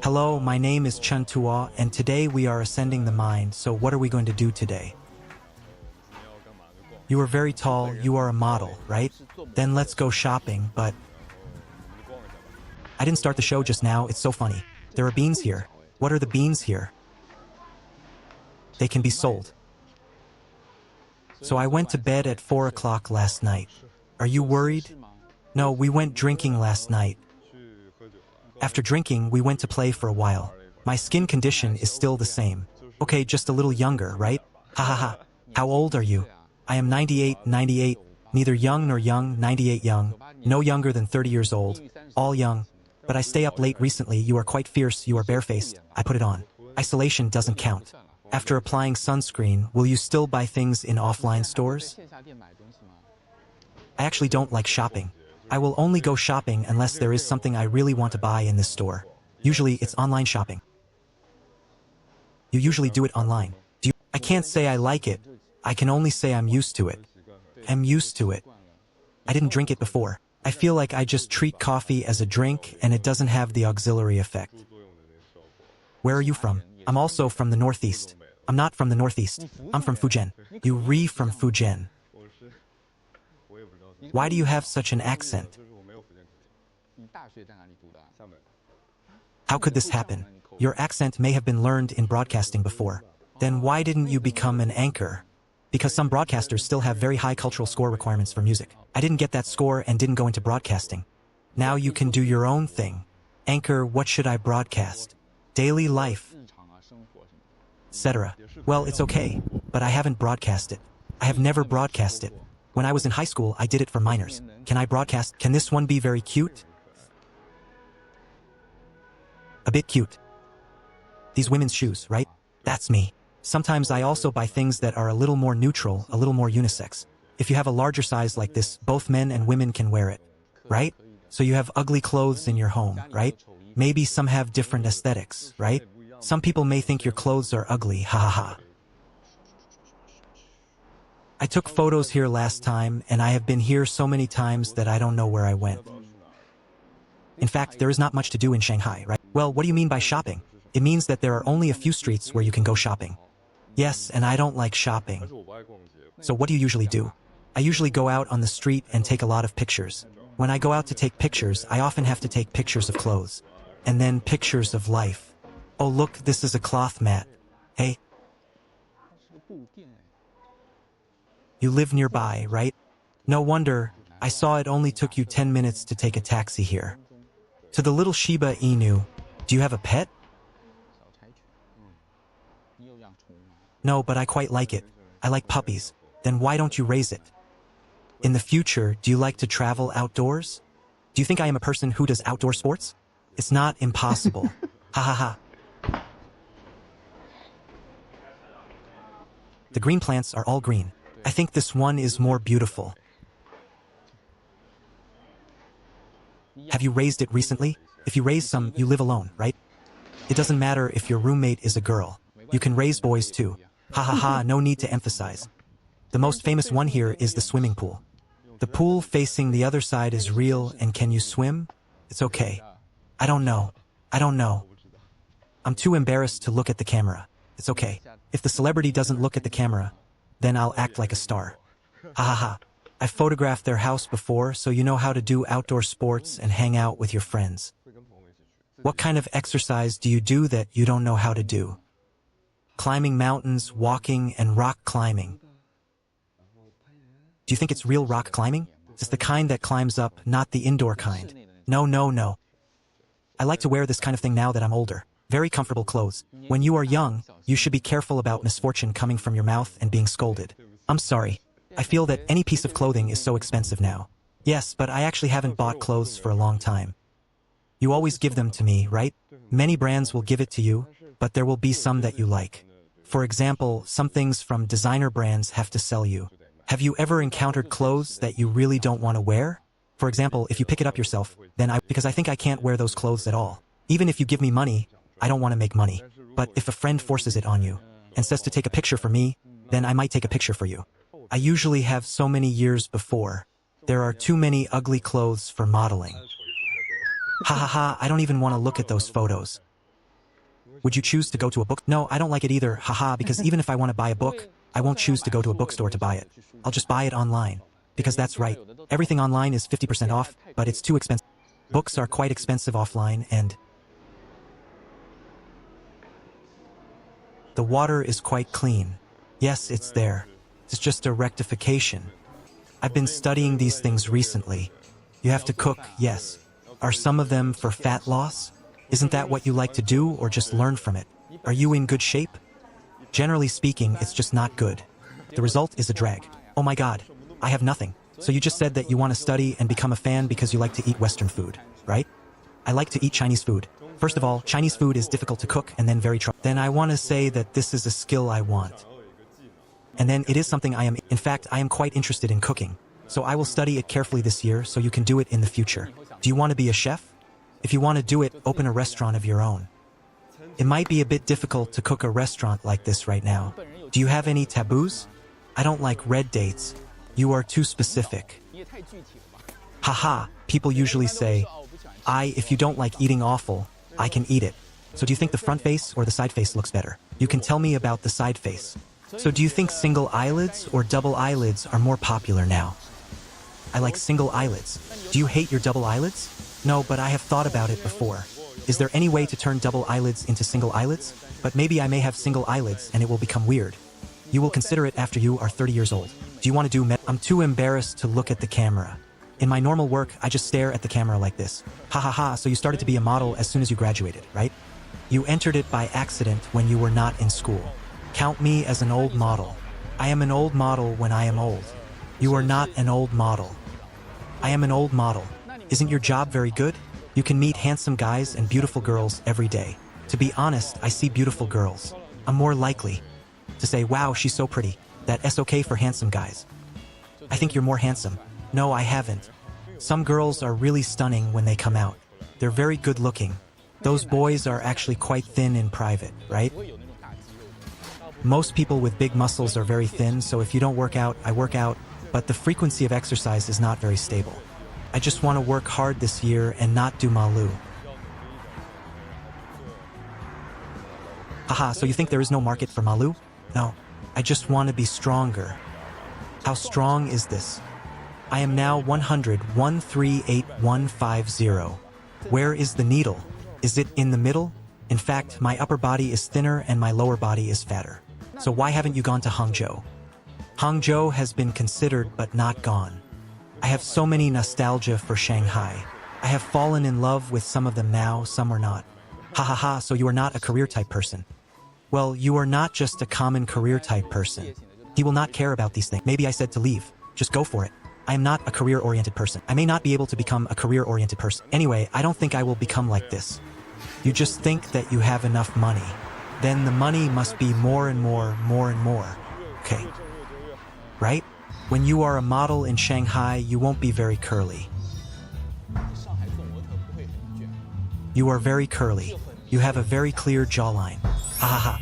Hello, my name is Chen Tuo, and today we are ascending the mind, so what are we going to do today? You are very tall, you are a model, right? Then let's go shopping, but... I didn't start the show just now, it's so funny. There are beans here. What are the beans here? They can be sold. So I went to bed at 4 o'clock last night. Are you worried? No, we went drinking last night. After drinking, we went to play for a while. My skin condition is still the same. Okay, just a little younger, right? Ha ha ha. How old are you? I am 98, neither young nor young, 98 young, no younger than 30 years old, all young. But I stay up late recently, you are quite fierce, you are barefaced, I put it on. Isolation doesn't count. After applying sunscreen, will you still buy things in offline stores? I actually don't like shopping. I will only go shopping unless there is something I really want to buy in this store. Usually it's online shopping. You usually do it online. I can't say I like it. I can only say I'm used to it. I'm used to it. I didn't drink it before. I feel like I just treat coffee as a drink and it doesn't have the auxiliary effect. Where are you from? I'm also from the Northeast. I'm not from the Northeast. I'm from Fujian. You from Fujian. Why do you have such an accent? How could this happen? Your accent may have been learned in broadcasting before. Then why didn't you become an anchor? Because some broadcasters still have very high cultural score requirements for music. I didn't get that score and didn't go into broadcasting. Now you can do your own thing. Anchor, what should I broadcast? Daily life, etc. Well, it's okay, but I haven't broadcast it. I have never broadcast it. When I was in high school, I did it for minors. Can I broadcast? Can this one be very cute? A bit cute. These women's shoes, right? That's me. Sometimes I also buy things that are a little more neutral, a little more unisex. If you have a larger size like this, both men and women can wear it, right? So you have ugly clothes in your home, right? Maybe some have different aesthetics, right? Some people may think your clothes are ugly, ha ha ha. I took photos here last time, and I have been here so many times that I don't know where I went. In fact, there is not much to do in Shanghai, right? Well, what do you mean by shopping? It means that there are only a few streets where you can go shopping. Yes, and I don't like shopping. So what do you usually do? I usually go out on the street and take a lot of pictures. When I go out to take pictures, I often have to take pictures of clothes. And then pictures of life. Oh look, this is a cloth mat. Hey. You live nearby, right? No wonder, I saw it only took you 10 minutes to take a taxi here. To the little Shiba Inu, do you have a pet? No, but I quite like it. I like puppies. Then why don't you raise it? In the future, do you like to travel outdoors? Do you think I am a person who does outdoor sports? It's not impossible. Ha ha ha. The green plants are all green. I think this one is more beautiful. Have you raised it recently? If you raise some, you live alone, right? It doesn't matter if your roommate is a girl. You can raise boys too. Ha ha ha, no need to emphasize. The most famous one here is the swimming pool. The pool facing the other side is real, and can you swim? It's okay. I don't know. I'm too embarrassed to look at the camera. It's okay. If the celebrity doesn't look at the camera, then I'll act like a star. Ha ha ha. I photographed their house before, so you know how to do outdoor sports and hang out with your friends. What kind of exercise do you do that you don't know how to do? Climbing mountains, walking, and rock climbing. Do you think it's real rock climbing? It's the kind that climbs up, not the indoor kind. No. I like to wear this kind of thing now that I'm older. Very comfortable clothes. When you are young, you should be careful about misfortune coming from your mouth and being scolded. I'm sorry. I feel that any piece of clothing is so expensive now. Yes, but I actually haven't bought clothes for a long time. You always give them to me, right? Many brands will give it to you, but there will be some that you like. For example, some things from designer brands have to sell you. Have you ever encountered clothes that you really don't want to wear? For example, if you pick it up yourself, then because I think I can't wear those clothes at all. Even if you give me money, I don't want to make money. But if a friend forces it on you and says to take a picture for me, then I might take a picture for you. I usually have so many years before. There are too many ugly clothes for modeling. Ha ha ha, I don't even want to look at those photos. Would you choose to go to a book? No, I don't like it either, haha, because even if I want to buy a book, I won't choose to go to a bookstore to buy it. I'll just buy it online. Because that's right. Everything online is 50% off, but it's too expensive. Books are quite expensive offline, and the water is quite clean. Yes, it's there. It's just a rectification. I've been studying these things recently. You have to cook, yes. Are some of them for fat loss? Isn't that what you like to do, or just learn from it? Are you in good shape? Generally speaking, it's just not good. The result is a drag. Oh my god, I have nothing. So you just said that you want to study and become a fan because you like to eat Western food, right? I like to eat Chinese food. First of all, Chinese food is difficult to cook and then very Then I want to say that this is a skill I want. And then it is something in fact, I am quite interested in cooking. So I will study it carefully this year so you can do it in the future. Do you want to be a chef? If you want to do it, open a restaurant of your own. It might be a bit difficult to cook a restaurant like this right now. Do you have any taboos? I don't like red dates. You are too specific. Haha, people usually say, if you don't like eating offal, I can eat it. So do you think the front face or the side face looks better? You can tell me about the side face. So do you think single eyelids or double eyelids are more popular now? I like single eyelids. Do you hate your double eyelids? No, but I have thought about it before. Is there any way to turn double eyelids into single eyelids? But maybe I may have single eyelids and it will become weird. You will consider it after you are 30 years old. Do you want to do I'm too embarrassed to look at the camera. In my normal work, I just stare at the camera like this. Ha ha ha, so you started to be a model as soon as you graduated, right? You entered it by accident when you were not in school. Count me as an old model. I am an old model when I am old. You are not an old model. I am an old model. Isn't your job very good? You can meet handsome guys and beautiful girls every day. To be honest, I see beautiful girls. I'm more likely to say, wow, she's so pretty. That's okay for handsome guys. I think you're more handsome. No, I haven't. Some girls are really stunning when they come out. They're very good looking. Those boys are actually quite thin in private, right? Most people with big muscles are very thin, so if you don't work out, I work out, but the frequency of exercise is not very stable. I just want to work hard this year and not do malu. Haha, so you think there is no market for malu? No, I just want to be stronger. How strong is this? I am now 100,138,150. Where is the needle? Is it in the middle? In fact, my upper body is thinner and my lower body is fatter. So why haven't you gone to Hangzhou? Hangzhou has been considered but not gone. I have so many nostalgia for Shanghai. I have fallen in love with some of them now, some are not. Ha ha ha, so you are not a career type person. Well, you are not just a common career type person. He will not care about these things. Maybe I said to leave. Just go for it. I am not a career-oriented person. I may not be able to become a career-oriented person. Anyway, I don't think I will become like this. You just think that you have enough money. Then the money must be more and more, more and more. Okay. Right? When you are a model in Shanghai, you won't be very curly. You are very curly. You have a very clear jawline. Ha ha ha.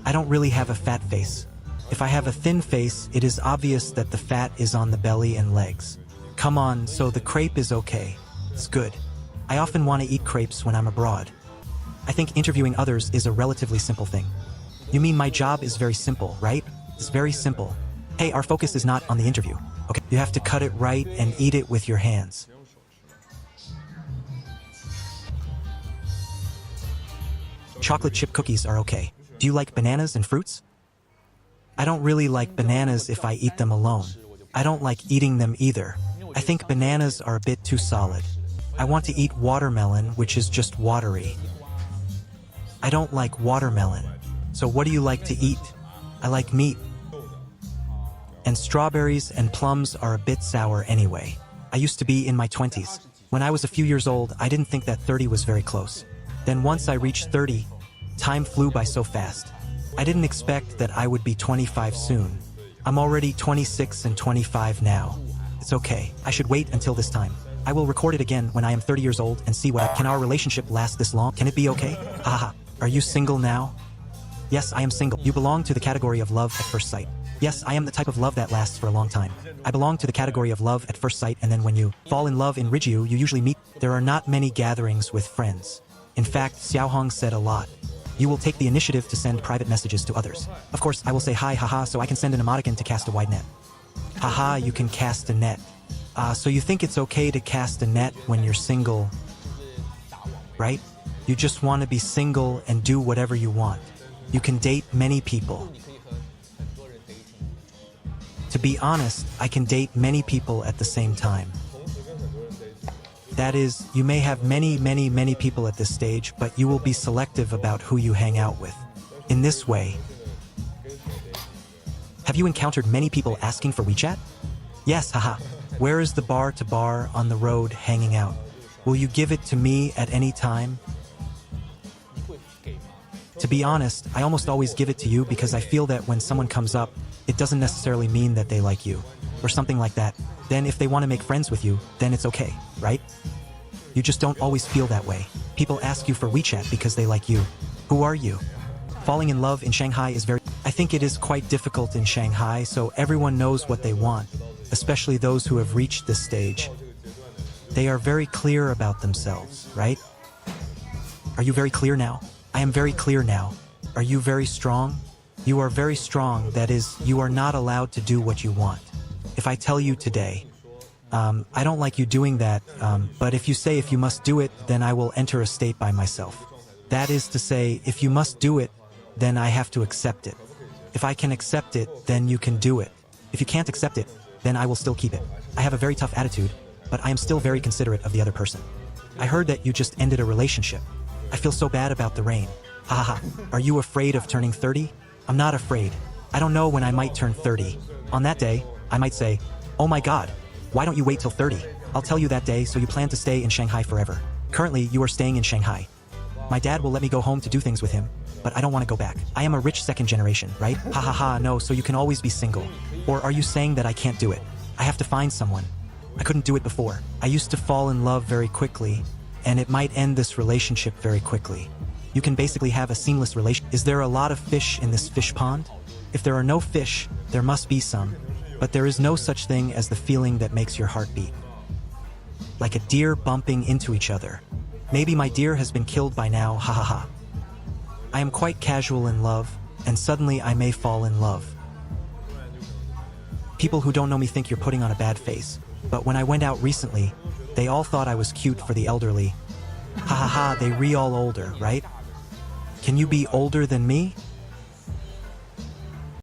I don't really have a fat face. If I have a thin face, it is obvious that the fat is on the belly and legs. Come on, so the crepe is okay. It's good. I often want to eat crepes when I'm abroad. I think interviewing others is a relatively simple thing. You mean my job is very simple, right? It's very simple. Hey, our focus is not on the interview. Okay, you have to cut it right and eat it with your hands. Chocolate chip cookies are okay. Do you like bananas and fruits? I don't really like bananas if I eat them alone. I don't like eating them either. I think bananas are a bit too solid. I want to eat watermelon, which is just watery. I don't like watermelon. So what do you like to eat? I like meat. And strawberries and plums are a bit sour anyway. I used to be in my 20s. When I was a few years old, I didn't think that 30 was very close. Then once I reached 30, time flew by so fast. I didn't expect that I would be 25 soon. I'm already 26 and 25 now. It's okay. I should wait until this time. I will record it again when I am 30 years old and see can our relationship last this long? Can it be okay? Haha. Are you single now? Yes, I am single. You belong to the category of love at first sight. Yes, I am the type of love that lasts for a long time. I belong to the category of love at first sight, and then when you fall in love in Rigiu, you usually meet. There are not many gatherings with friends. In fact, Xiaohong said a lot. You will take the initiative to send private messages to others. Of course, I will say hi, haha, so I can send an emoticon to cast a wide net. Haha, you can cast a net. So you think it's okay to cast a net when you're single, right? You just want to be single and do whatever you want. You can date many people. To be honest, I can date many people at the same time. That is, you may have many people at this stage, but you will be selective about who you hang out with. In this way, have you encountered many people asking for WeChat? Yes, haha. Where is the bar to bar on the road hanging out? Will you give it to me at any time? To be honest, I almost always give it to you because I feel that when someone comes up, it doesn't necessarily mean that they like you, or something like that. Then if they want to make friends with you, then it's okay, right? You just don't always feel that way. People ask you for WeChat because they like you. Who are you? Falling in love in Shanghai is I think it is quite difficult in Shanghai, so everyone knows what they want, especially those who have reached this stage. They are very clear about themselves, right? Are you very clear now? I am very clear now. Are you very strong? You are very strong, that is, you are not allowed to do what you want. If I tell you today, I don't like you doing that, but if you say if you must do it, then I will enter a state by myself. That is to say, if you must do it, then I have to accept it. If I can accept it, then you can do it. If you can't accept it, then I will still keep it. I have a very tough attitude, but I am still very considerate of the other person. I heard that you just ended a relationship. I feel so bad about the rain. Ha ha ha. Are you afraid of turning 30? I'm not afraid. I don't know when I might turn 30. On that day, I might say, oh my god, why don't you wait till 30? I'll tell you that day, so you plan to stay in Shanghai forever. Currently, you are staying in Shanghai. My dad will let me go home to do things with him, but I don't want to go back. I am a rich second generation, right? Ha ha ha, no, so you can always be single. Or are you saying that I can't do it? I have to find someone. I couldn't do it before. I used to fall in love very quickly, and it might end this relationship very quickly. You can basically have a seamless relation. Is there a lot of fish in this fish pond? If there are no fish, there must be some, but there is no such thing as the feeling that makes your heart beat. Like a deer bumping into each other. Maybe my deer has been killed by now, ha ha ha. I am quite casual in love, and suddenly I may fall in love. People who don't know me think you're putting on a bad face, but when I went out recently, they all thought I was cute for the elderly. Ha ha ha, they all older, right? Can you be older than me?